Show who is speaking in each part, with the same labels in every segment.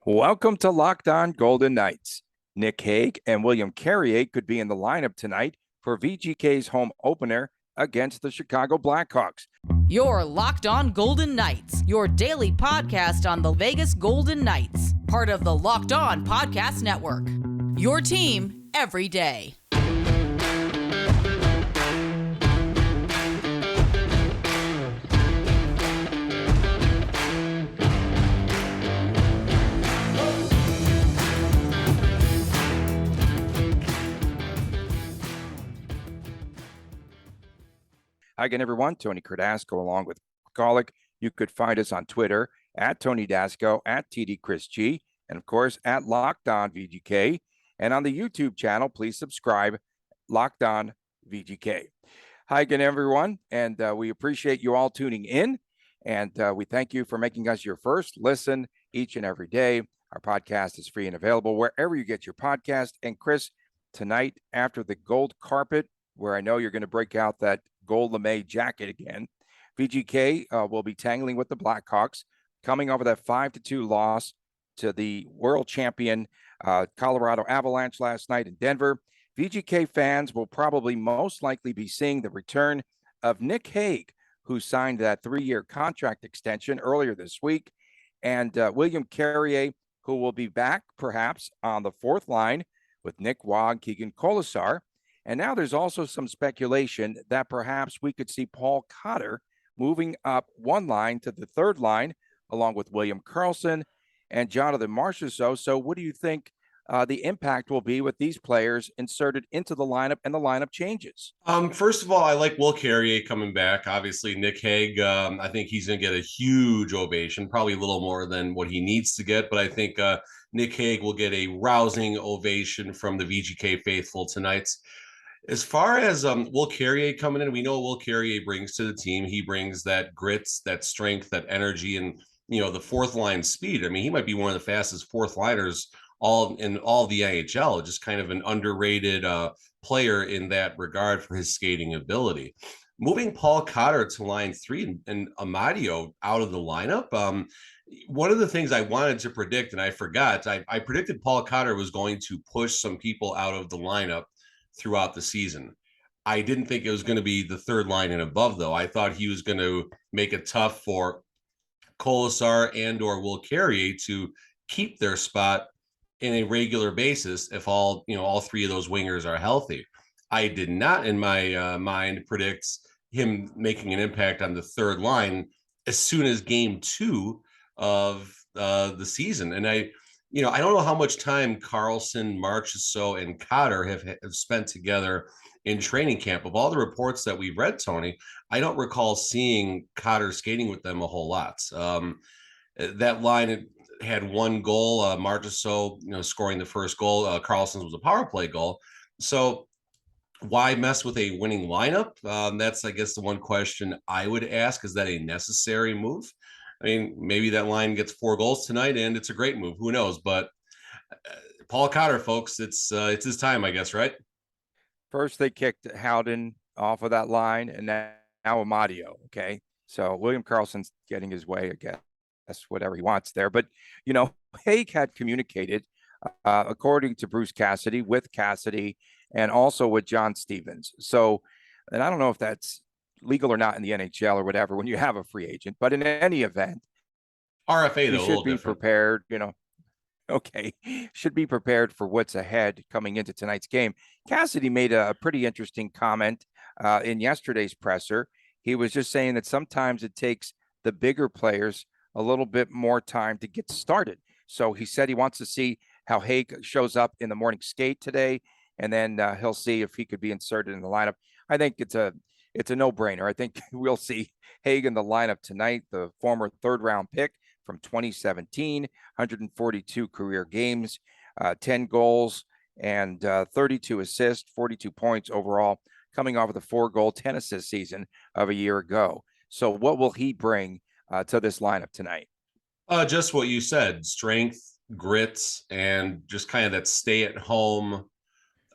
Speaker 1: Welcome to Locked On Golden Knights. Nick Hague and William Carrier could be in the lineup tonight for VGK's home opener against the Chicago Blackhawks.
Speaker 2: You're Locked On Golden Knights, your daily podcast on the Vegas Golden Knights, part of the Locked On Podcast Network. Your team every day.
Speaker 1: Hi again, everyone. Tony Cardasco along with Colic. You could find us on Twitter at Tony Dasco, at TD Chris G, and of course at Locked On VGK. And on the YouTube channel, please subscribe, Locked On VGK. Hi again, everyone. And we appreciate you all tuning in. And we thank you for making us your first listen each and every day. Our podcast is free and available wherever you get your podcast. And Chris, tonight after the gold carpet, where I know you're going to break out that gold lame jacket again, VGK will be tangling with the Blackhawks, coming over that 5-2 loss to the world champion Colorado Avalanche last night in Denver. VGK fans will probably most likely be seeing the return of Nick Hague, who signed that 3-year contract extension earlier this week, and William Carrier, who will be back perhaps on the fourth line with Nick Waugh, Keegan Colasar. And now there's also some speculation that perhaps we could see Paul Cotter moving up one line to the third line, along with William Karlsson and Jonathan Marchessault. So what do you think the impact will be with these players inserted into the lineup and the lineup changes?
Speaker 3: First of all, I like Will Carrier coming back. Obviously, Nick Hague, I think he's going to get a huge ovation, probably a little more than what he needs to get. But I think Nick Hague will get a rousing ovation from the VGK faithful tonight. As far as Will Carrier coming in, we know Will Carrier brings to the team. He brings that grit, that strength, that energy, and the fourth line speed. I mean, he might be one of the fastest fourth liners all the NHL. Just kind of an underrated player in that regard for his skating ability. Moving Paul Cotter to line 3 and Amadio out of the lineup. One of the things I wanted to predict, and I forgot, I predicted Paul Cotter was going to push some people out of the lineup throughout the season. I didn't think it was going to be the third line and above, though. I thought he was going to make it tough for Colasar and or Will Carrier to keep their spot in a regular basis if all three of those wingers are healthy. I did not, in my mind, predict him making an impact on the third line as soon as game 2 of the season. And I don't know how much time Karlsson, Marchessault, and Cotter have spent together in training camp. Of all the reports that we've read, Tony, I don't recall seeing Cotter skating with them a whole lot. That line had one goal, Marchessault, scoring the first goal. Karlsson's was a power play goal. So why mess with a winning lineup? That's, I guess, the one question I would ask. Is that a necessary move? I mean, maybe that line gets 4 goals tonight, and it's a great move. Who knows? But Paul Cotter, folks, it's his time, I guess, right?
Speaker 1: First, they kicked Howden off of that line, and now Amadio. Okay, so William Karlsson's getting his way, I guess. That's whatever he wants there. But, Hague had communicated, according to Bruce Cassidy, with Cassidy and also with John Stevens. So, and I don't know if that's legal or not in the NHL or whatever when you have a free agent, but in any event,
Speaker 3: RFA, though,
Speaker 1: you should be prepared, should be prepared for what's ahead coming into tonight's game. Cassidy made a pretty interesting comment in yesterday's presser. He was just saying that sometimes it takes the bigger players a little bit more time to get started. So he said he wants to see how Hague shows up in the morning skate today, and then he'll see if he could be inserted in the lineup. I think it's a no-brainer. I think we'll see Hague in the lineup tonight, the former third-round pick from 2017, 142 career games, 10 goals, and 32 assists, 42 points overall, coming off of the 4-goal, 10-assist season of a year ago. So what will he bring to this lineup tonight?
Speaker 3: Just what you said, strength, grit, and just kind of that stay-at-home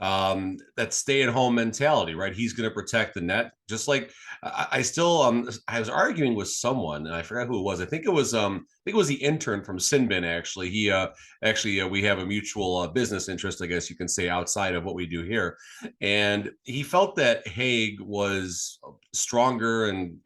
Speaker 3: that stay-at-home mentality, right? He's going to protect the net, just like I still I was arguing with someone, and I forgot who it was. I think it was the intern from Sinbin. Actually, we have a mutual business interest, I guess you can say, outside of what we do here, and he felt that Hague was stronger and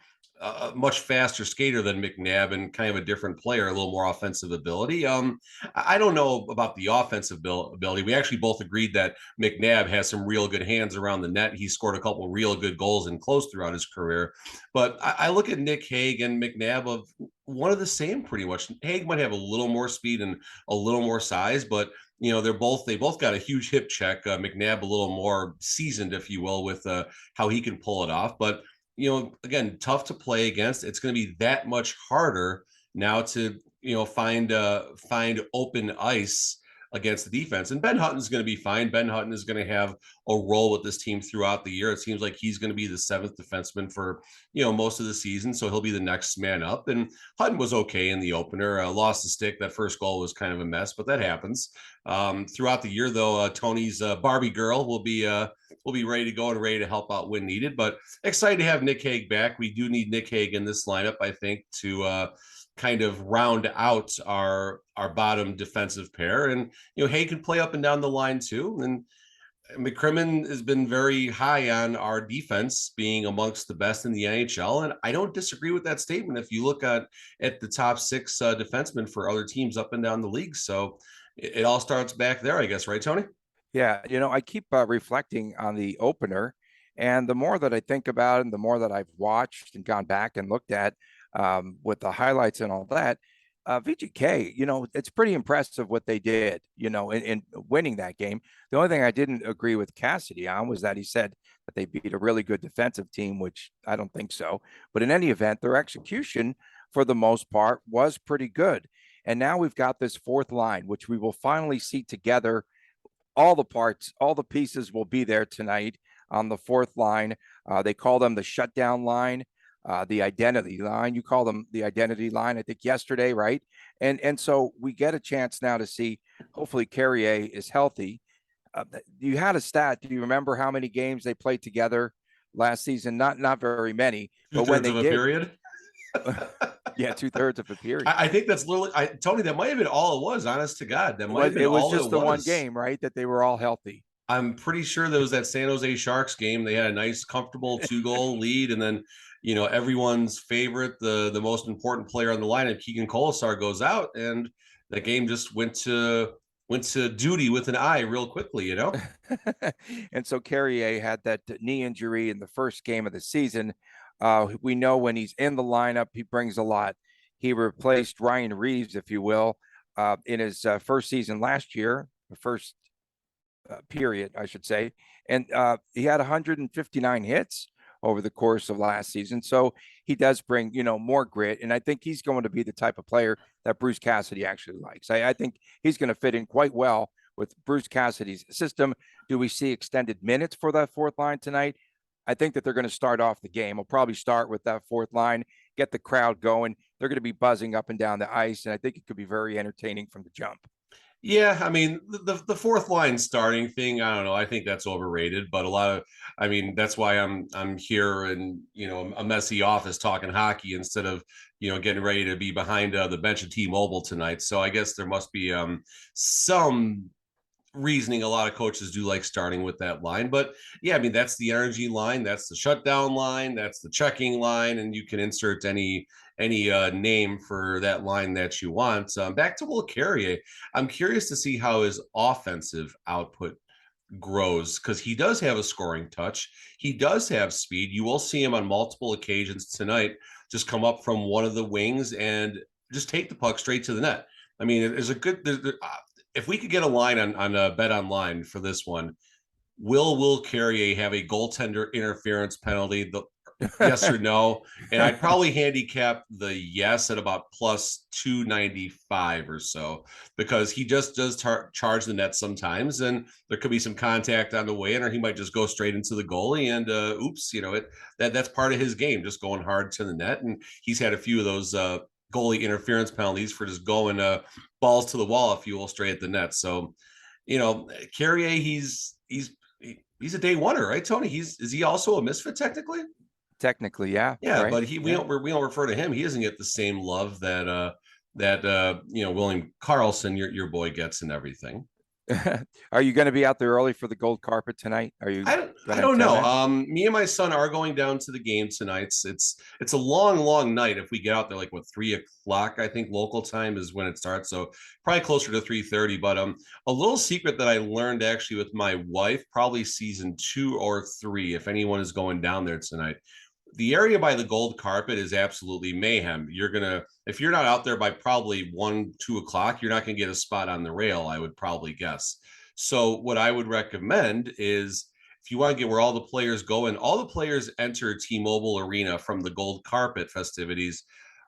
Speaker 3: a much faster skater than McNabb and kind of a different player, a little more offensive ability. I don't know about the offensive ability. We actually both agreed that McNabb has some real good hands around the net. He scored a couple real good goals and close throughout his career. But I look at Nick Hague and McNabb of one of the same pretty much. Hague might have a little more speed and a little more size, but they both got a huge hip check. McNabb a little more seasoned, if you will, with how he can pull it off. But again, tough to play against. It's going to be that much harder now to find open ice against the defense. And Ben Hutton's going to be fine. Ben Hutton is going to have a role with this team throughout the year. It seems like he's going to be the seventh defenseman for most of the season, so he'll be the next man up. And Hutton was okay in the opener. Lost the stick. That first goal was kind of a mess, but that happens. Throughout the year, though, Tony's Barbie girl will be ready to go and ready to help out when needed. But excited to have Nick Hague back. We do need Nick Hague in this lineup, I think, to kind of round out our bottom defensive pair. And Hague can play up and down the line too. And McCrimmon has been very high on our defense being amongst the best in the NHL, and I don't disagree with that statement if you look at the top six defensemen for other teams up and down the league. So it all starts back there, I guess, right, Tony?
Speaker 1: Yeah, I keep reflecting on the opener, and the more that I think about it, and the more that I've watched and gone back and looked at with the highlights and all that, VGK, it's pretty impressive what they did, in winning that game. The only thing I didn't agree with Cassidy on was that he said that they beat a really good defensive team, which I don't think so. But in any event, their execution for the most part was pretty good. And now we've got this fourth line, which we will finally see together. All the parts, all the pieces will be there tonight on the fourth line. They call them the shutdown line. The identity line. You call them the identity line, I think yesterday, right? And so we get a chance now to see, hopefully Carrier is healthy. You had a stat. Do you remember how many games they played together last season? Not very many.
Speaker 3: But when they did, period.
Speaker 1: Yeah, 2/3 of a period.
Speaker 3: I think that's literally, Tony, that might have been all it was, honest to God. That might have been all it was.
Speaker 1: It was just the one game, right? That they were all healthy.
Speaker 3: I'm pretty sure there was that San Jose Sharks game. They had a nice, comfortable 2-goal lead, and then everyone's favorite, the most important player on the lineup, Keegan Kolesar, goes out, and the game just went to duty with an eye real quickly,
Speaker 1: And so Carrier had that knee injury in the first game of the season. We know when he's in the lineup, he brings a lot. He replaced Ryan Reeves, if you will, in his first season last year, the first period, I should say. And he had 159 hits over the course of last season. So he does bring, more grit. And I think he's going to be the type of player that Bruce Cassidy actually likes. I think he's going to fit in quite well with Bruce Cassidy's system. Do we see extended minutes for that fourth line tonight? I think that they're going to start off the game. We'll probably start with that fourth line, get the crowd going. They're going to be buzzing up and down the ice. And I think it could be very entertaining from the jump.
Speaker 3: Yeah, I mean, the fourth line starting thing, I don't know. I think that's overrated, but that's why I'm here in, a messy office talking hockey instead of, getting ready to be behind the bench of T-Mobile tonight. So I guess there must be some reasoning. A lot of coaches do like starting with that line, but yeah, I mean, that's the energy line, that's the shutdown line, that's the checking line, and you can insert any name for that line that you want. Back to Will Carrier, I'm curious to see how his offensive output grows, because he does have a scoring touch. He does have speed. You will see him on multiple occasions tonight just come up from one of the wings and just take the puck straight to the net. I mean, there's a good if we could get a line on BetOnline for this one, will Carrier have a goaltender interference penalty? Yes or no? And I'd probably handicap the yes at about plus 295 or so, because he just does charge the net sometimes, and there could be some contact on the way in, or he might just go straight into the goalie and oops, that's part of his game, just going hard to the net. And he's had a few of those goalie interference penalties for just going balls to the wall, if you will, straight at the net. So, Carrier, he's He's a day oneer, right, Tony? Is he also a misfit technically?
Speaker 1: Technically, yeah.
Speaker 3: Yeah,
Speaker 1: Right.
Speaker 3: but we don't refer to him. He doesn't get the same love that William Carlson, your boy, gets and everything.
Speaker 1: Are you going to be out there early for the gold carpet tonight? Are you
Speaker 3: I
Speaker 1: going to
Speaker 3: don't
Speaker 1: attend
Speaker 3: know.
Speaker 1: that?
Speaker 3: Me and my son are going down to the game tonight. It's a long night. If we get out there, like 3 o'clock, I think local time is when it starts. So probably closer to 3:30. But a little secret that I learned actually with my wife, probably season 2 or 3, if anyone is going down there tonight. The area by the gold carpet is absolutely mayhem. If you're not out there by probably 1-2 o'clock, you're not gonna get a spot on the rail, I would probably guess. So what I would recommend is if you want to get where all the players go, and all the players enter T-Mobile Arena from the gold carpet festivities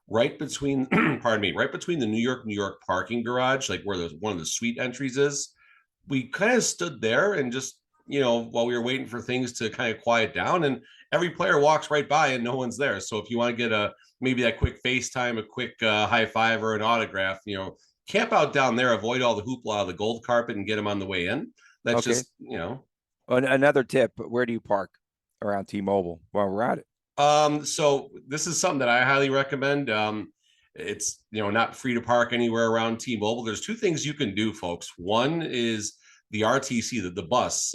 Speaker 3: right between pardon me, right between the New York parking garage, like where one of the suite entries is. We kind of stood there and just, while we were waiting for things to kind of quiet down, and every player walks right by and no one's there. So if you want to get maybe that quick FaceTime, a quick high five or an autograph, camp out down there, avoid all the hoopla of the gold carpet and get them on the way in. That's
Speaker 1: Okay.
Speaker 3: just,
Speaker 1: Another tip, where do you park around T-Mobile while we're at it?
Speaker 3: So this is something that I highly recommend. It's not free to park anywhere around T-Mobile. There's two things you can do, folks. One is the RTC, the bus.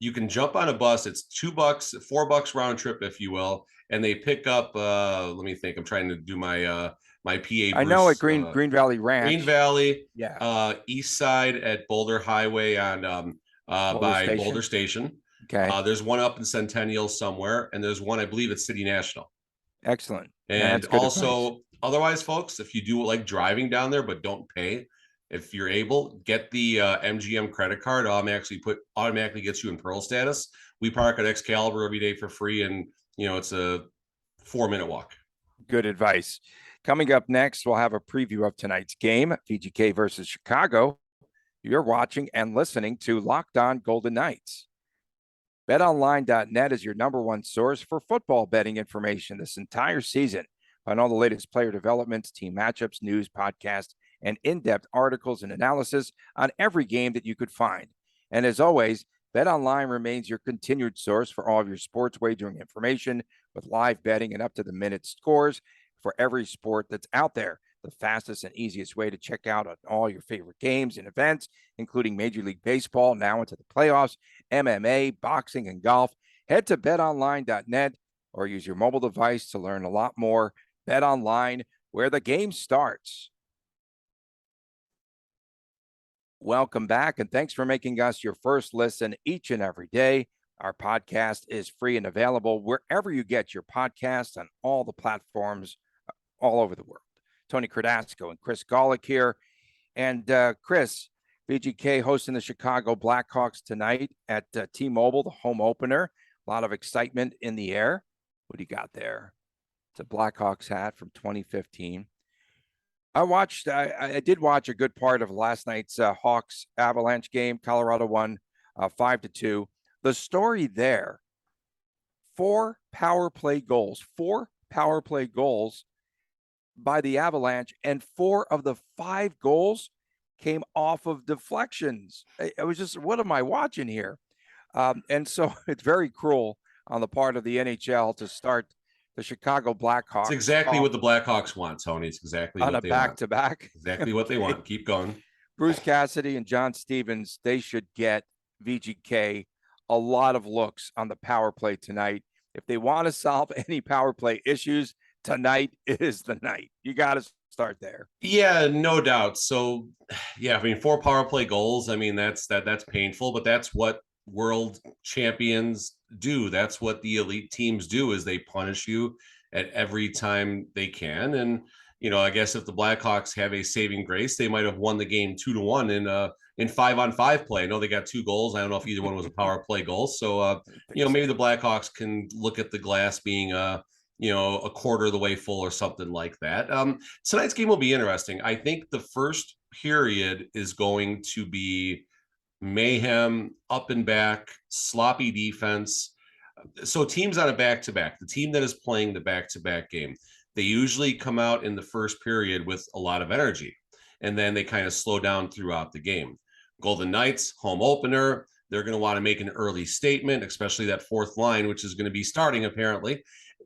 Speaker 3: You can jump on a bus. It's $2, $4 round trip, if you will, and they pick up. Let me think. I'm trying to do my my PA.
Speaker 1: I know at Green Valley Ranch.
Speaker 3: Green Valley,
Speaker 1: yeah.
Speaker 3: East Side at Boulder Highway on Boulder Station.
Speaker 1: Okay.
Speaker 3: There's one up in Centennial somewhere, and there's one, I believe, at City National.
Speaker 1: Excellent.
Speaker 3: And also, advice. Otherwise, folks, if you do like driving down there but don't pay, if you're able, get the MGM credit card. Automatically gets you in Pearl status. We park at Excalibur every day for free, and it's a 4-minute walk.
Speaker 1: Good advice. Coming up next, we'll have a preview of tonight's game, VGK versus Chicago. You're watching and listening to Locked On Golden Knights. BetOnline.net is your number one source for football betting information this entire season. Find all the latest player developments, team matchups, news, podcasts, and in-depth articles and analysis on every game that you could find. And as always, BetOnline remains your continued source for all of your sports wagering information with live betting and up-to-the-minute scores for every sport that's out there. The fastest and easiest way to check out on all your favorite games and events, including Major League Baseball, now into the playoffs, MMA, boxing, and golf. Head to betonline.net or use your mobile device to learn a lot more. BetOnline, where the game starts. Welcome back, and thanks for making us your first listen each and every day. Our podcast is free and available wherever you get your podcasts on all the platforms all over the world. Tony Cardasco and Chris Golick here. And Chris, VGK hosting the Chicago Blackhawks tonight at T-Mobile, the home opener. A lot of excitement in the air. What do you got there? It's a Blackhawks hat from 2015. I did watch a good part of last night's Hawks Avalanche game. Colorado won 5-2. The story there, 4 power play goals by the Avalanche, and 4 of the 5 goals came off of deflections. It was just, what am I watching here? And so it's very cruel on the part of the NHL to start the Chicago Blackhawks.
Speaker 3: It's exactly what the Blackhawks want, Tony. It's exactly what they want.
Speaker 1: On a back-to-back.
Speaker 3: Exactly what they want. Keep going.
Speaker 1: Bruce Cassidy and John Stevens, they should get VGK a lot of looks on the power play tonight. If they want to solve any power play issues, tonight is the night. You got to start there.
Speaker 3: Yeah, no doubt. So, 4 power play goals. That's painful, but that's what world champions do. That's what the elite teams do, is they punish you at every time they can. And, I guess if the Blackhawks have a saving grace, they might have won the game 2-1 in 5-on-5 play. I know they got 2 goals. I don't know if either one was a power play goal. So, maybe the Blackhawks can look at the glass being a quarter of the way full or something like that. Tonight's game will be interesting. I think the first period is going to be mayhem, up and back, sloppy defense. So teams on a back-to-back, the team that is playing the back-to-back game, they usually come out in the first period with a lot of energy, and then they kind of slow down throughout the game. Golden Knights, home opener, They're going to want to make an early statement, especially that fourth line, which is going to be starting apparently.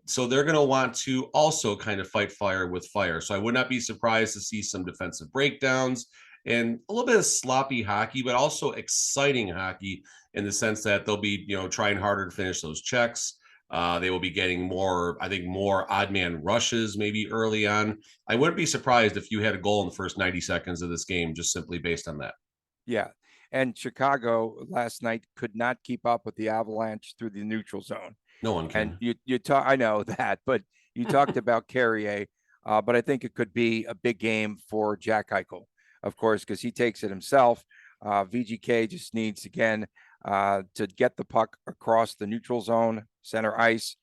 Speaker 3: So they're going to want to also kind of fight fire with fire. So I would not be surprised to see some defensive breakdowns and a little bit of sloppy hockey, but also exciting hockey in the sense that they'll be, trying harder to finish those checks. They will be getting more, I think, more odd man rushes maybe early on. I wouldn't be surprised if you had a goal in the first 90 seconds of this game, just simply based on that.
Speaker 1: Yeah. And Chicago last night could not keep up with the Avalanche through the neutral zone.
Speaker 3: No one can.
Speaker 1: And you talk, I know that, but you talked about Carrier, but I think it could be a big game for Jack Eichel, of course, because he takes it himself. VGK just needs, again, to get the puck across the neutral zone, center ice.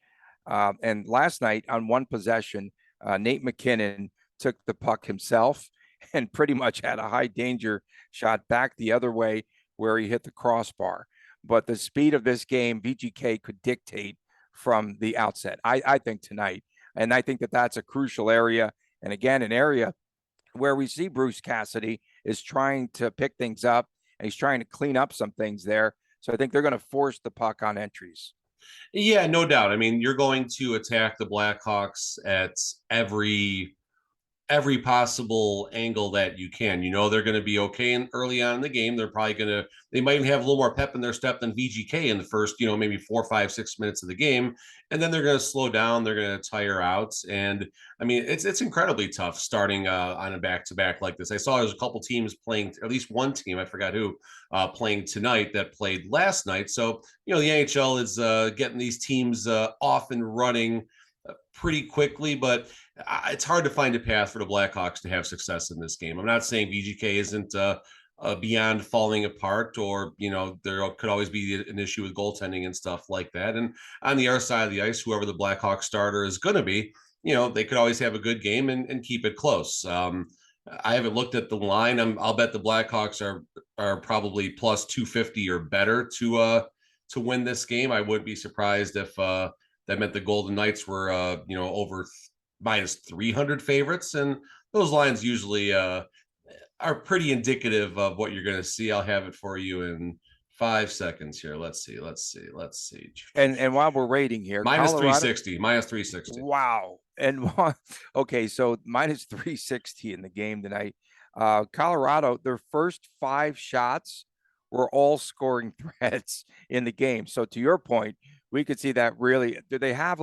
Speaker 1: And last night on one possession, Nate McKinnon took the puck himself and pretty much had a high danger shot back the other way where he hit the crossbar. But the speed of this game, VGK could dictate from the outset, I think, tonight. And I think that that's a crucial area. And again, an area where we see Bruce Cassidy is trying to pick things up, and he's trying to clean up some things there. So I think they're going to force the puck on entries.
Speaker 3: Yeah, no doubt. I mean, you're going to attack the Blackhawks at every possible angle that you can. They're going to be okay in early on in the game. They're probably they might even have a little more pep in their step than VGK in the first, maybe 4, 5, 6 minutes of the game. And then they're going to slow down. They're going to tire out. And I mean, it's incredibly tough starting on a back-to-back like this. I saw there's a couple teams playing, at least one team, I forgot who, playing tonight that played last night. So, the NHL is getting these teams off and running pretty quickly, but it's hard to find a path for the Blackhawks to have success in this game. I'm not saying VGK isn't beyond falling apart, or there could always be an issue with goaltending and stuff like that. And on the other side of the ice, whoever the Blackhawks starter is going to be, they could always have a good game and keep it close. I haven't looked at the line. I'll bet the Blackhawks are probably plus 250 or better to win this game. I wouldn't be surprised if that meant the Golden Knights were, over minus 300 favorites. And those lines usually are pretty indicative of what you're going to see. I'll have it for you in 5 seconds here. Let's see.
Speaker 1: And while we're rating here,
Speaker 3: minus
Speaker 1: Colorado,
Speaker 3: 360.
Speaker 1: Wow. And okay, so minus 360 in the game tonight. Colorado, their first 5 shots were all scoring threats in the game. So to your point, we could see that really. Do they have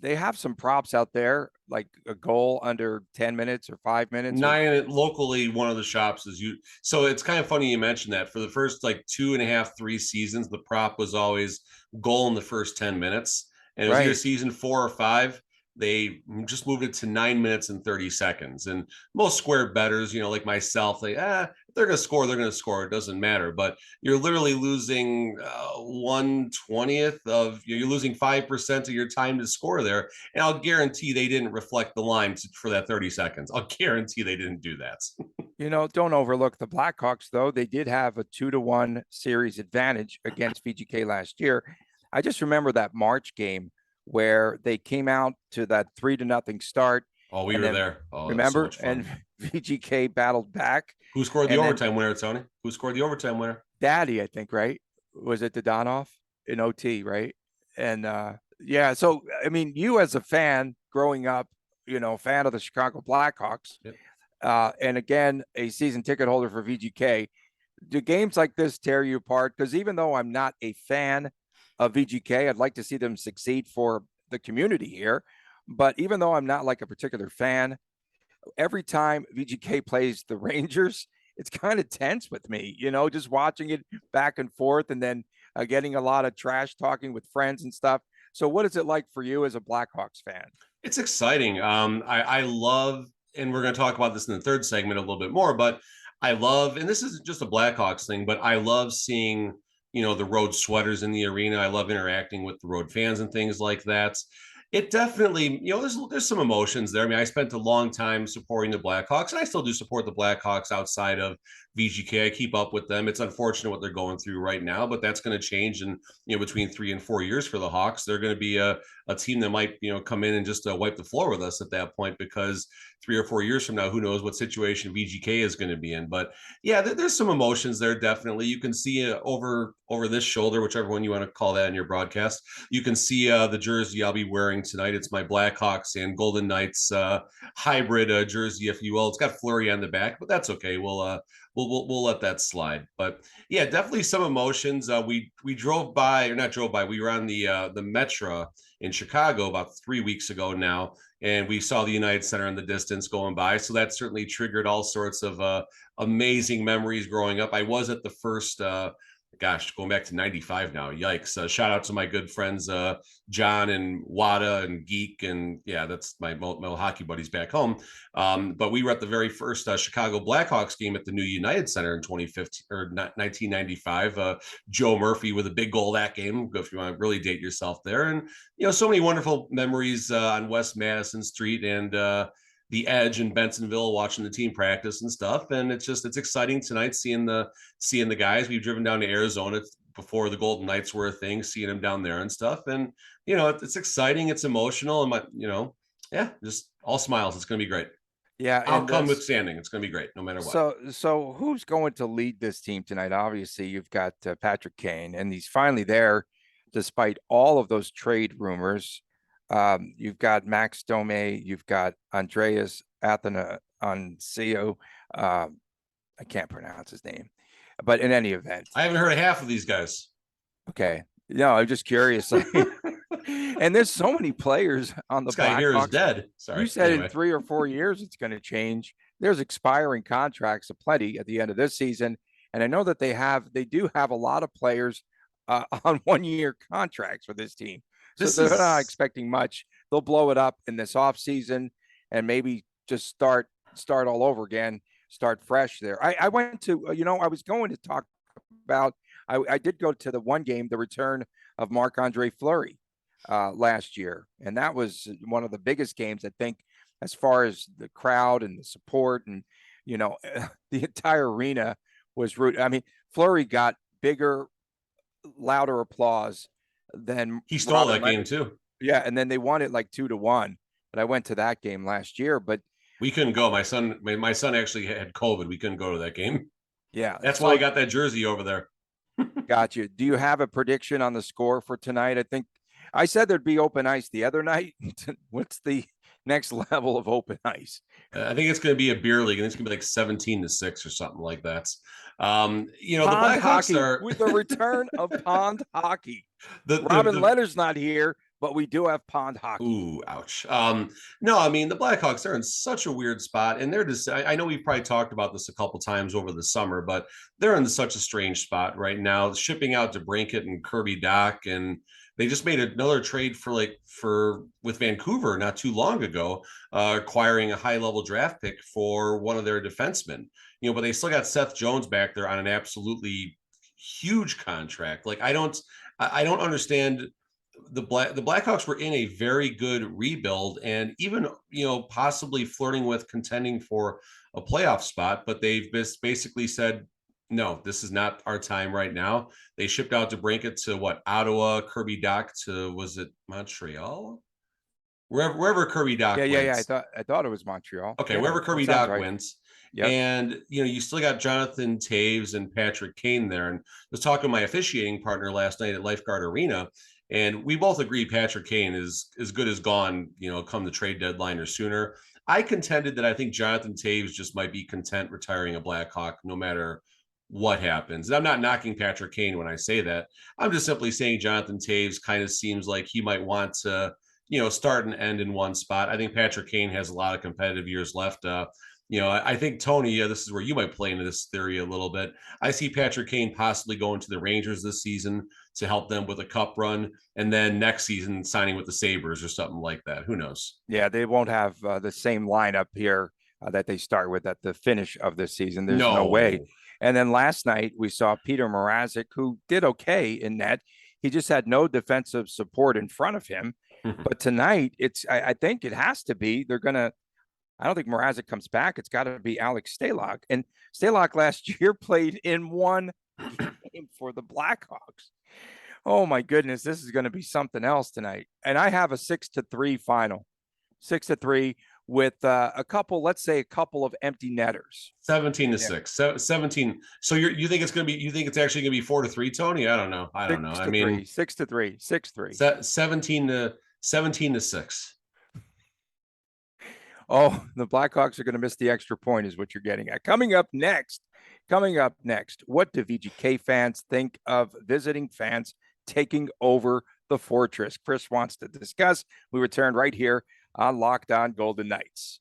Speaker 1: they have some props out there, like a goal under 10 minutes or 5 minutes?
Speaker 3: 9 locally, one of the shops is you. So it's kind of funny you mentioned that. For the first 2.5, 3 seasons, the prop was always goal in the first 10 minutes. And it was either season 4 or 5. They just moved it to 9 minutes and 30 seconds. And most square bettors, like myself, if they're going to score, they're going to score. It doesn't matter. But you're literally losing 1/20th of, you're losing 5% of your time to score there. And I'll guarantee they didn't reflect the line for that 30 seconds. I'll guarantee they didn't do that.
Speaker 1: Don't overlook the Blackhawks, though. They did have a 2-1 series advantage against VGK last year. I just remember that March game where they came out to that 3-0 start.
Speaker 3: Oh, we were there. Oh,
Speaker 1: remember?
Speaker 3: So
Speaker 1: and VGK battled back.
Speaker 3: Who scored the overtime winner, Tony? Who scored the overtime winner?
Speaker 1: Daddy, I think, right? Was it Dodonov in OT, right? And so I mean, you as a fan growing up, fan of the Chicago Blackhawks, and again, a season ticket holder for VGK, do games like this tear you apart? Because even though I'm not a fan of VGK, I'd like to see them succeed for the community here. But even though I'm not like a particular fan, every time VGK plays the Rangers, it's kind of tense with me, just watching it back and forth, and then getting a lot of trash talking with friends and stuff. So what is it like for you as a Blackhawks fan?
Speaker 3: It's exciting. I love, and we're going to talk about this in the third segment a little bit more, but I love, and this isn't just a Blackhawks thing, but I love seeing, the road sweaters in the arena. I love interacting with the road fans and things like that. It definitely, there's some emotions there. I mean, I spent a long time supporting the Blackhawks, and I still do support the Blackhawks outside of VGK. I keep up with them. It's unfortunate what they're going through right now, but that's going to change in between 3 and 4 years for the Hawks. They're going to be a team that might come in and just wipe the floor with us at that point, because 3 or 4 years from now, who knows what situation VGK is going to be in. But yeah, there's some emotions there. Definitely, you can see over this shoulder, whichever one you want to call that in your broadcast. You can see the jersey I'll be wearing tonight. It's my Blackhawks and Golden Knights hybrid jersey, if you will. It's got Fleury on the back, but that's okay. We'll let that slide. But yeah, definitely some emotions. We drove by, or not drove by. We were on the Metro in Chicago about 3 weeks ago now, and we saw the United Center in the distance going by. So that certainly triggered all sorts of amazing memories growing up. I was at the first. Going back to 95 now. Yikes. Shout out to my good friends, John and Wada and Geek. And yeah, that's my hockey buddies back home. But we were at the very first Chicago Blackhawks game at the new United Center in 2015 or 1995. Joe Murphy with a big goal that game, if you want to really date yourself there. And, so many wonderful memories on West Madison Street and the Edge in Bensonville, watching the team practice and stuff. And it's exciting tonight seeing the guys. We've driven down to Arizona before the Golden Knights were a thing, seeing them down there and stuff. And it's exciting, it's emotional, and just all smiles. It's going to be great.
Speaker 1: Yeah,
Speaker 3: outcome withstanding, it's going to be great no matter what.
Speaker 1: So who's going to lead this team tonight? Obviously, you've got Patrick Kane, and he's finally there, despite all of those trade rumors. You've got Max Domi, you've got Andreas Athanasiou. I can't pronounce his name, but in any event,
Speaker 3: I haven't heard of half of these guys.
Speaker 1: Okay, no, I'm just curious. And there's so many players on the
Speaker 3: Blackhawks. This guy here is dead. Sorry.
Speaker 1: You said in 3 or 4 years it's going to change. There's expiring contracts aplenty at the end of this season, and I know that they do have a lot of players on 1-year contracts for this team. So they're not expecting much. They'll blow it up in this offseason and maybe just start all over again, start fresh there. I went to, I was going to talk about, I did go to the one game, the return of Marc-Andre Fleury last year. And that was one of the biggest games, I think, as far as the crowd and the support and, the entire arena was rooting. I mean, Fleury got bigger, louder applause than
Speaker 3: he stole that game too.
Speaker 1: Yeah, and then they won it like 2-1. But I went to that game last year, but
Speaker 3: we couldn't go. My son actually had COVID. We couldn't go to that game.
Speaker 1: Yeah,
Speaker 3: that's why I got that jersey over there.
Speaker 1: Got you. Do you have a prediction on the score for tonight? I think I said there'd be open ice the other night. What's the next level of open ice?
Speaker 3: I think it's going to be a beer league, and it's going to be like 17-6 or something like that.
Speaker 1: The Blackhawks are with the return of pond hockey. Robin Leonard's not here, but we do have pond hockey.
Speaker 3: Ooh, ouch. No, I mean, the Blackhawks are in such a weird spot, and they're just, I know we've probably talked about this a couple times over the summer, but they're in such a strange spot right now, shipping out DeBrincat and Kirby Dach, and they just made another trade with Vancouver not too long ago, acquiring a high-level draft pick for one of their defensemen. But they still got Seth Jones back there on an absolutely huge contract. Like, I don't understand. The Blackhawks were in a very good rebuild, and even possibly flirting with contending for a playoff spot, but they've basically said, no, this is not our time right now. They shipped out DeBrincat to Ottawa, Kirby Dach to, was it Montreal? Wherever Kirby Dach wins.
Speaker 1: Yeah. I thought it was Montreal.
Speaker 3: Okay, wherever Kirby Dach wins. Yep. And you still got Jonathan Taves and Patrick Kane there. And I was talking to my officiating partner last night at Lifeguard Arena, and we both agree Patrick Kane is as good as gone, come the trade deadline or sooner. I contended that I think Jonathan Taves just might be content retiring a Blackhawk no matter what happens. And I'm not knocking Patrick Kane when I say that. I'm just simply saying Jonathan Taves kind of seems like he might want to, start and end in one spot. I think Patrick Kane has a lot of competitive years left. I think, Tony, this is where you might play into this theory a little bit. I see Patrick Kane possibly going to the Rangers this season to help them with a cup run, and then next season signing with the Sabres or something like that. Who knows?
Speaker 1: Yeah, they won't have the same lineup here that they start with at the finish of this season. There's no way. And then last night we saw Peter Mrazek, who did okay in net. He just had no defensive support in front of him. But tonight, I think it has to be. I don't think Mrazek comes back. It's got to be Alex Stalock. And Stalock last year played in one game for the Blackhawks. Oh my goodness, this is going to be something else tonight. And I have a 6-3 final, 6-3 with a couple of empty netters.
Speaker 3: 17-6, 17. So you think it's going to be? You think it's actually going to be 4-3, Tony? I don't know. I mean,
Speaker 1: 6-3, 6-3.
Speaker 3: 17-6.
Speaker 1: Oh, the Blackhawks are going to miss the extra point, is what you're getting at. Coming up next, what do VGK fans think of visiting fans taking over the Fortress? Chris wants to discuss. We return right here on Locked On Golden Knights.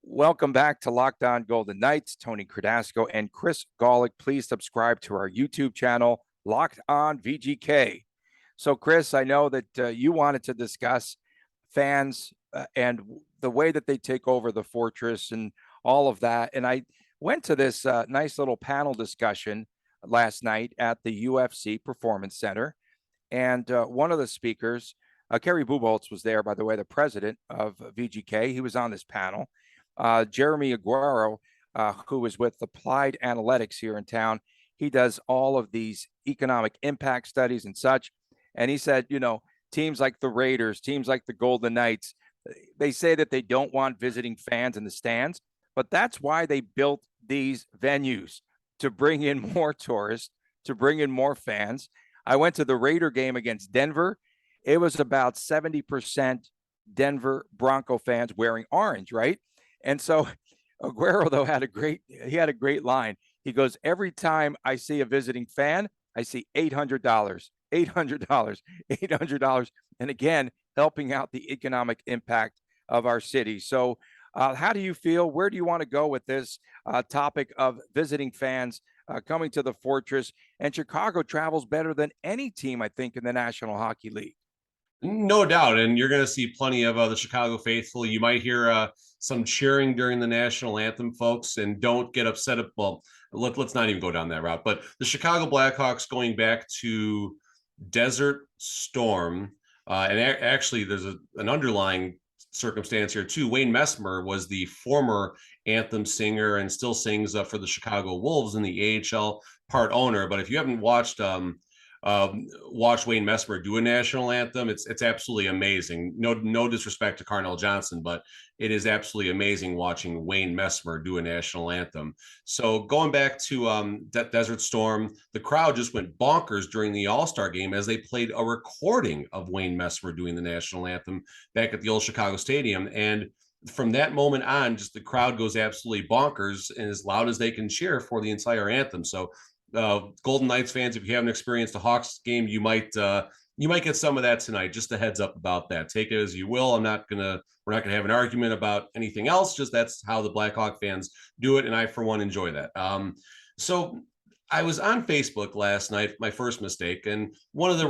Speaker 1: Welcome back to Locked On Golden Knights. Tony Cardasco and Chris Golick. Please subscribe to our YouTube channel, Locked On VGK. So, Chris, I know that you wanted to discuss fans and the way that they take over the Fortress and all of that. And I went to this nice little panel discussion last night at the UFC Performance Center. And one of the speakers, Kerry Buboltz, was there, by the way, the president of VGK. He was on this panel. Jeremy Aguero, who is with Applied Analytics here in town, he does all of these economic impact studies and such. And he said, teams like the Raiders, teams like the Golden Knights, they say that they don't want visiting fans in the stands, but that's why they built these venues, to bring in more tourists, to bring in more fans. I went to the Raider game against Denver. It was about 70% Denver Bronco fans wearing orange, right? And so Aguero, though, had a great line. He goes, every time I see a visiting fan, I see $800, $800. And again, helping out the economic impact of our city. So how do you feel? Where do you want to go with this topic of visiting fans coming to the Fortress? And Chicago travels better than any team, I think, in the National Hockey League.
Speaker 3: No doubt. And you're going to see plenty of the Chicago faithful. You might hear some cheering during the national anthem, folks, and don't get upset. Well, let's not even go down that route. But the Chicago Blackhawks going back to Desert Storm, and actually there's an underlying circumstance here too. Wayne Messmer was the former anthem singer and still sings for the Chicago Wolves in the AHL, part owner. But if you haven't watched Wayne Messmer do a national anthem, it's absolutely amazing. No disrespect to Carnell Johnson, but it is absolutely amazing watching Wayne Messmer do a national anthem. So going back to Desert Storm, the crowd just went bonkers during the All-Star game as they played a recording of Wayne Messmer doing the national anthem back at the old Chicago Stadium. And from that moment on, just the crowd goes absolutely bonkers and as loud as they can cheer for the entire anthem. So Golden Knights fans, if you haven't experienced a Hawks game, you might get some of that tonight. Just a heads up about that. Take it as you will. We're not gonna have an argument about anything else. Just that's how the Blackhawk fans do it, and I for one enjoy that. So I was on Facebook last night, my first mistake, and one of the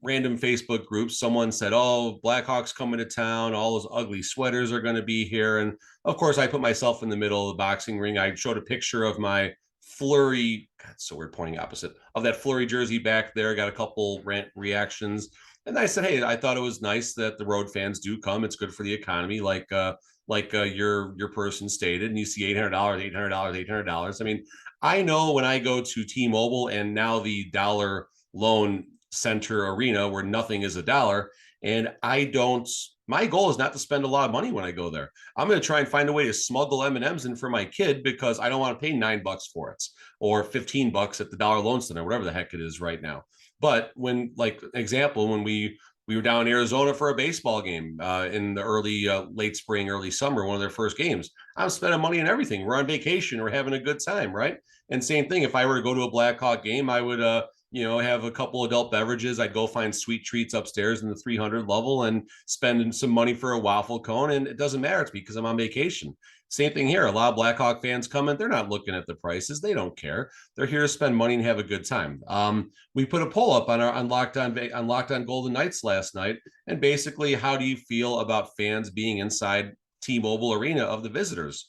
Speaker 3: random Facebook groups, someone said, "Oh, Blackhawks coming to town. All those ugly sweaters are going to be here." And of course, I put myself in the middle of the boxing ring. I showed a picture of my Fleury, God, so we're pointing opposite of that Fleury jersey back there. Got a couple reactions, and I said, "Hey, I thought it was nice that the road fans do come. It's good for the economy, like your person stated." And you see $800, $800. I mean, I know when I go to T-Mobile and now the Dollar Loan Center Arena where nothing is a dollar, and my goal is not to spend a lot of money when I go there. I'm going to try and find a way to smuggle M&Ms in for my kid because I don't want to pay $9 for it or $15 at the Dollar Loan Center, whatever the heck it is right now. But when, like example, when we were down in Arizona for a baseball game in the late spring, early summer, one of their first games, I'm spending money on everything. We're on vacation. We're having a good time, right? And same thing, if I were to go to a Blackhawk game, I would have a couple adult beverages. I'd go find sweet treats upstairs in the 300 level and spend some money for a waffle cone. And it doesn't matter to me because I'm on vacation. Same thing here. A lot of Blackhawk fans come in. They're not looking at the prices. They don't care. They're here to spend money and have a good time. We put a poll up on Locked On Golden Knights last night. And basically, how do you feel about fans being inside T-Mobile Arena of the visitors?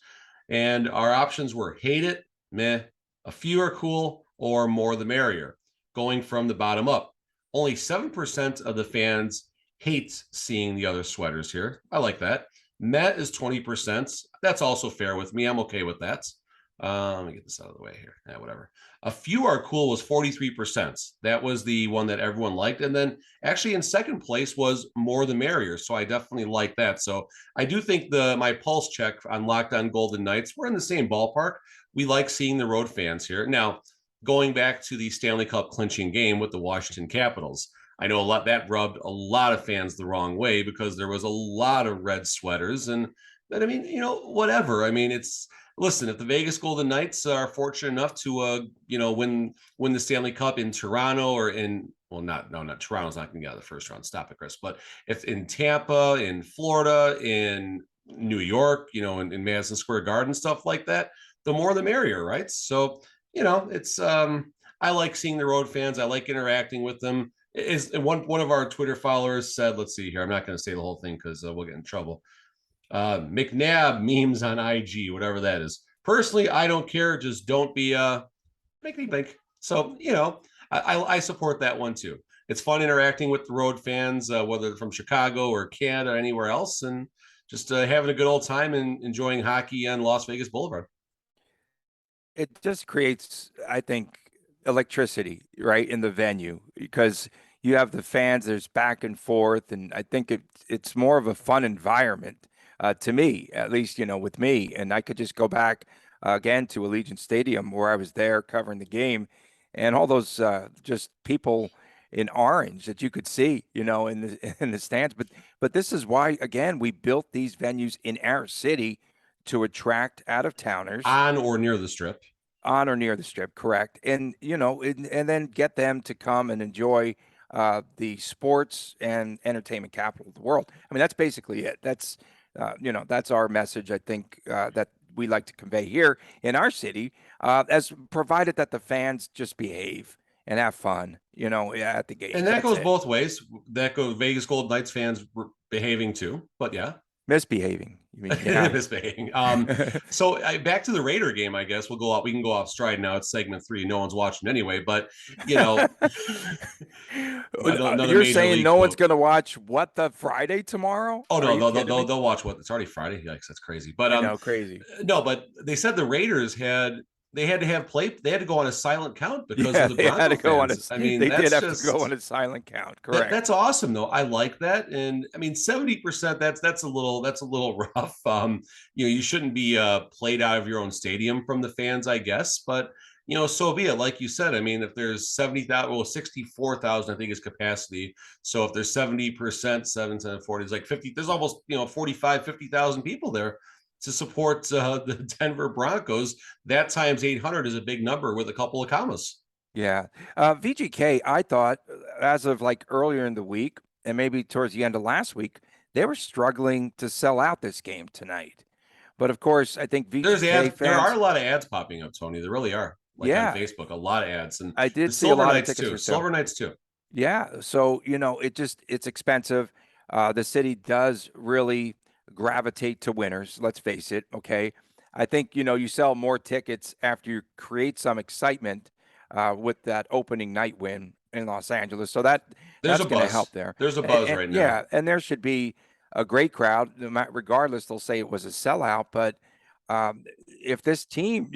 Speaker 3: And our options were hate it, meh, a few are cool, or more the merrier. Going from the bottom up, only 7% of the fans hate seeing the other sweaters here. I like that. Met is 20%. That's also fair with me. I'm okay with that. Let me get this out of the way here. Yeah, whatever. A few are cool was 43%. That was the one that everyone liked. And then actually in second place was more the merrier. So I definitely like that. So I do think my pulse check on Locked On Golden Knights, we're in the same ballpark. We like seeing the road fans here. Now, going back to the Stanley Cup clinching game with the Washington Capitals, I know that rubbed a lot of fans the wrong way because there was a lot of red sweaters. And but I mean, whatever. I mean, listen, if the Vegas Golden Knights are fortunate enough to win the Stanley Cup in Toronto or not Toronto's not going to get out of the first round. Stop it, Chris. But if in Tampa, in Florida, in New York, in Madison Square Garden, stuff like that, the more the merrier, right? So, it's I like seeing the road fans. I like interacting with them. Is one of our Twitter followers said, let's see here. I'm not going to say the whole thing because we'll get in trouble. McNabb memes on IG, whatever that is. Personally, I don't care. Just don't be make me think. So, I support that one too. It's fun interacting with the road fans, whether they're from Chicago or Canada or anywhere else, and just having a good old time and enjoying hockey on Las Vegas Boulevard.
Speaker 1: It just creates, I think, electricity, right, in the venue because you have the fans, there's back and forth, and I think it's more of a fun environment to me, at least, with me. And I could just go back again to Allegiant Stadium where I was there covering the game and all those just people in orange that you could see, in the stands. But this is why, again, we built these venues in our city to attract out-of-towners
Speaker 3: on or near the Strip.
Speaker 1: On or near the Strip, correct. And, and then get them to come and enjoy the sports and entertainment capital of the world. I mean, that's basically it. That's, that's our message, I think, that we like to convey here in our city, as provided that the fans just behave and have fun, at the game.
Speaker 3: And that goes both ways. That goes Vegas Golden Knights fans behaving too, but yeah.
Speaker 1: Misbehaving. You mean, yeah.
Speaker 3: Misbehaving. So back to the Raider game, I guess we can go off stride now. It's segment 3. No one's watching anyway, but
Speaker 1: you're saying no one's going to watch the Friday tomorrow?
Speaker 3: Oh no, they'll watch it's already Friday. Yikes, that's crazy. But
Speaker 1: crazy.
Speaker 3: No, but they said the Raiders had to go on a silent count because of the Broncos
Speaker 1: they had to go
Speaker 3: fans.
Speaker 1: They did have to go on a silent count. Correct.
Speaker 3: That's awesome though. I like that. And I mean, 70%, that's a little rough. You shouldn't be played out of your own stadium from the fans, I guess, but so be it. Like you said, I mean, if there's 64,000, I think is capacity. So if there's 70%, 7 to 40, it's like 50, there's almost, 45, 50,000 people there to support the Denver Broncos. That times 800 is a big number with a couple of commas.
Speaker 1: Yeah. VGK, I thought as of like earlier in the week and maybe towards the end of last week, they were struggling to sell out this game tonight. But of course, I think VGK
Speaker 3: there are a lot of ads popping up, Tony. There really are. On Facebook, a lot of ads. And
Speaker 1: I did see a lot of tickets
Speaker 3: too. Silver Knights too.
Speaker 1: Yeah. So, it's expensive. The city does really gravitate to winners. Let's face it. Okay. I think, you sell more tickets after you create some excitement with that opening night win in Los Angeles. So that's going to help there.
Speaker 3: There's a buzz right now.
Speaker 1: Yeah. And there should be a great crowd. Regardless, they'll say it was a sellout. But if this team,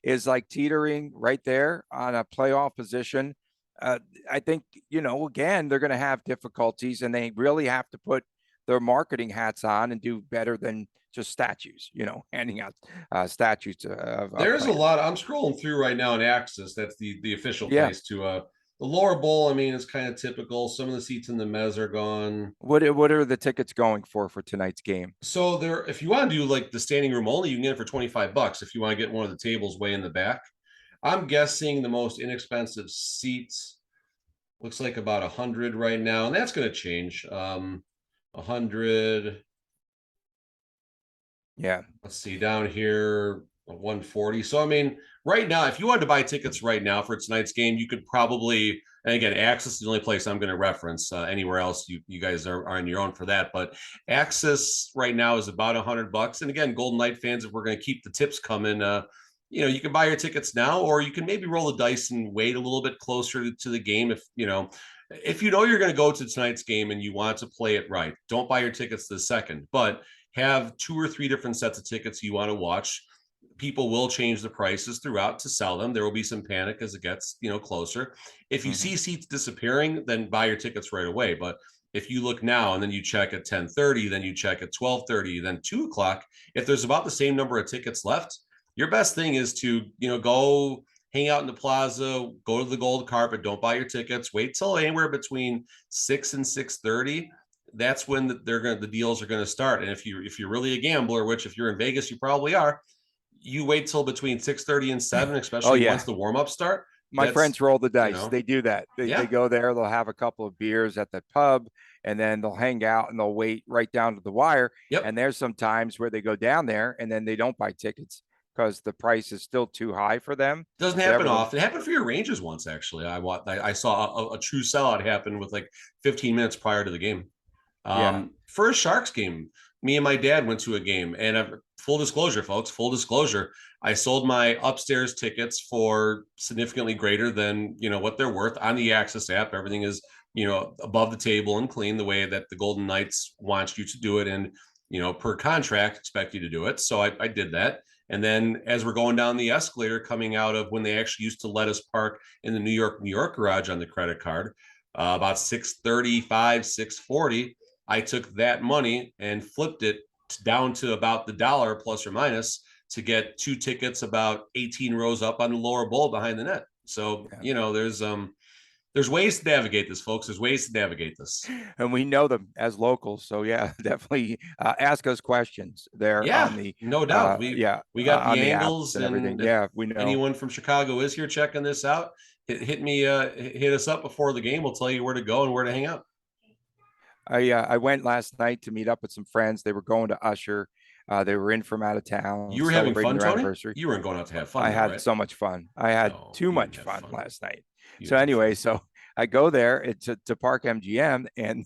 Speaker 1: is like teetering right there on a playoff position, I think, again, they're going to have difficulties and they really have to put their marketing hats on and do better than just statues, handing out statues.
Speaker 3: There's a lot. I'm scrolling through right now in Axis. That's the official place to the lower bowl. I mean, it's kind of typical. Some of the seats in the mezz are gone.
Speaker 1: What are the tickets going for tonight's game?
Speaker 3: So if you want to do like the standing room only, you can get it for $25 if you want to get one of the tables way in the back. I'm guessing the most inexpensive seats looks like about 100 right now, and that's going to change. 100.
Speaker 1: Yeah.
Speaker 3: Let's see down here, 140. So, I mean, right now, if you wanted to buy tickets right now for tonight's game, you could probably, and again, Axis is the only place I'm going to reference. Anywhere else, you guys are on your own for that. But Axis right now is about $100. And again, Golden Knight fans, if we're going to keep the tips coming, you can buy your tickets now, or you can maybe roll the dice and wait a little bit closer to the game. If, if you know you're going to go to tonight's game and you want to play it right, don't buy your tickets the second, but have 2 or 3 different sets of tickets you want to watch. People will change the prices throughout to sell them. There will be some panic as it gets, closer. If you see seats disappearing, then buy your tickets right away. But if you look now and then you check at 10:30, then you check at 12:30, then 2 o'clock, if there's about the same number of tickets left, your best thing is to, go hang out in the plaza, go to the gold carpet, don't buy your tickets, wait till anywhere between 6 and 6:30. That's when the deals are going to start. And if you're really a gambler, which if you're in Vegas, you probably are, you wait till between 6:30 and 7, especially once the warm-ups start.
Speaker 1: My friends roll the dice. They do that. They go there, they'll have a couple of beers at the pub, and then they'll hang out and they'll wait right down to the wire.
Speaker 3: Yep.
Speaker 1: And there's some times where they go down there and then they don't buy tickets because the price is still too high for them.
Speaker 3: Doesn't happen often. It happened for your Rangers once, actually. I saw a true sellout happen with like 15 minutes prior to the game. For a Sharks game, me and my dad went to a game, and full disclosure, folks, I sold my upstairs tickets for significantly greater than, what they're worth on the Access app. Everything is, above the table and clean the way that the Golden Knights want you to do it. And, per contract, expect you to do it. So I did that. And then as we're going down the escalator coming out of when they actually used to let us park in the New York garage on the credit card, about 6:35, 6:40, I took that money and flipped it down to about the $1 plus or minus to get 2 tickets about 18 rows up on the lower bowl behind the net. So, there's ways to navigate this, folks. There's ways to navigate this.
Speaker 1: And we know them as locals. So, definitely ask us questions there.
Speaker 3: Yeah, no doubt. We got the angles
Speaker 1: and everything. We know.
Speaker 3: Anyone from Chicago is here checking this out. Hit us up before the game. We'll tell you where to go and where to hang out.
Speaker 1: I went last night to meet up with some friends. They were going to Usher. They were in from out of town.
Speaker 3: You were having fun, Tony? You weren't going out to have fun.
Speaker 1: I had so much fun. I had too much fun last night. So anyway, so I go there to Park MGM, and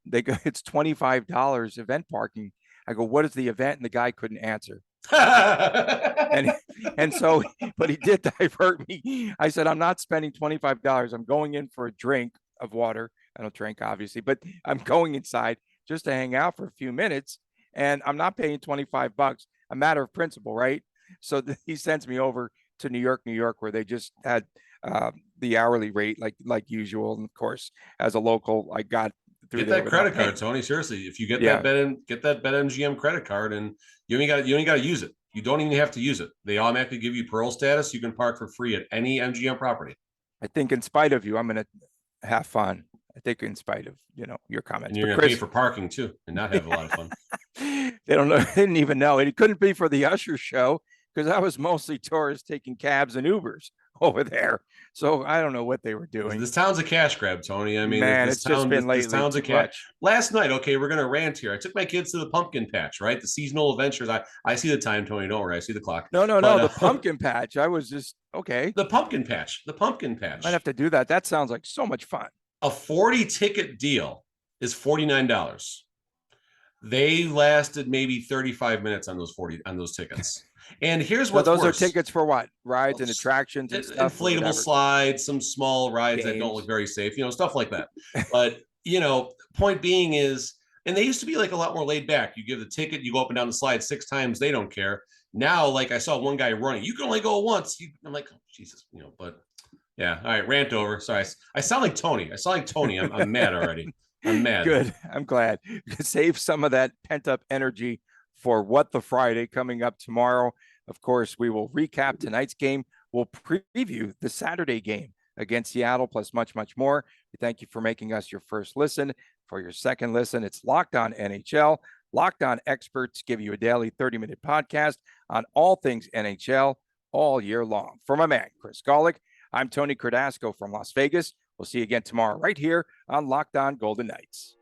Speaker 1: they go, it's $25 event parking. I go, what is the event? And the guy couldn't answer. and so, but he did divert me. I said, I'm not spending $25. I'm going in for a drink of water. I don't drink, obviously, but I'm going inside just to hang out for a few minutes, and I'm not paying $25. A matter of principle, right? So he sends me over to New York, where they just had the hourly rate like usual. And of course, as a local, I got
Speaker 3: get that credit card, Tony. Seriously, if you get that BetMGM credit card, and you ain't got to use it. You don't even have to use it. They automatically give you Pearl status. You can park for free at any MGM property.
Speaker 1: I think in spite of you, I'm going to have fun. I think in spite of, your comments.
Speaker 3: And you're going to pay for parking too and not have a lot of fun.
Speaker 1: They don't know. They didn't even know. It couldn't be for the Usher show because I was mostly tourists taking cabs and Ubers over there. So I don't know what they were doing.
Speaker 3: This town's a cash grab, Tony. I mean,
Speaker 1: man, it's just been lately. This town's a cash.
Speaker 3: Last night, okay, we're going to rant here. I took my kids to the pumpkin patch, right? The seasonal adventures. I see the time, Tony. Don't worry. I see the clock.
Speaker 1: No. The pumpkin patch. I was just, okay.
Speaker 3: The pumpkin patch.
Speaker 1: I'd have to do that. That sounds like so much fun.
Speaker 3: A 40 ticket deal is $49. They lasted maybe 35 minutes on those tickets. And here's what
Speaker 1: those worse. Are tickets for what? Rides and attractions and stuff,
Speaker 3: inflatable slides, some small rides that don't look very safe, stuff like that. But point being is, and they used to be like a lot more laid back. You give the ticket, you go up and down the slide 6 times, they don't care. Now, like I saw one guy running, you can only go once. I'm like, oh, Jesus, but yeah. All right, rant over. Sorry, I sound like Tony. I'm mad already. I'm mad.
Speaker 1: Good. I'm glad. Save some of that pent-up energy for What the Friday coming up tomorrow. Of course, we will recap tonight's game. We'll preview the Saturday game against Seattle, plus much, much more. We thank you for making us your first listen. For your second listen, it's Locked On NHL. Locked On experts give you a daily 30-minute podcast on all things NHL all year long. For my man, Chris Golick, I'm Tony Cardasco from Las Vegas. We'll see you again tomorrow right here on Locked On Golden Knights.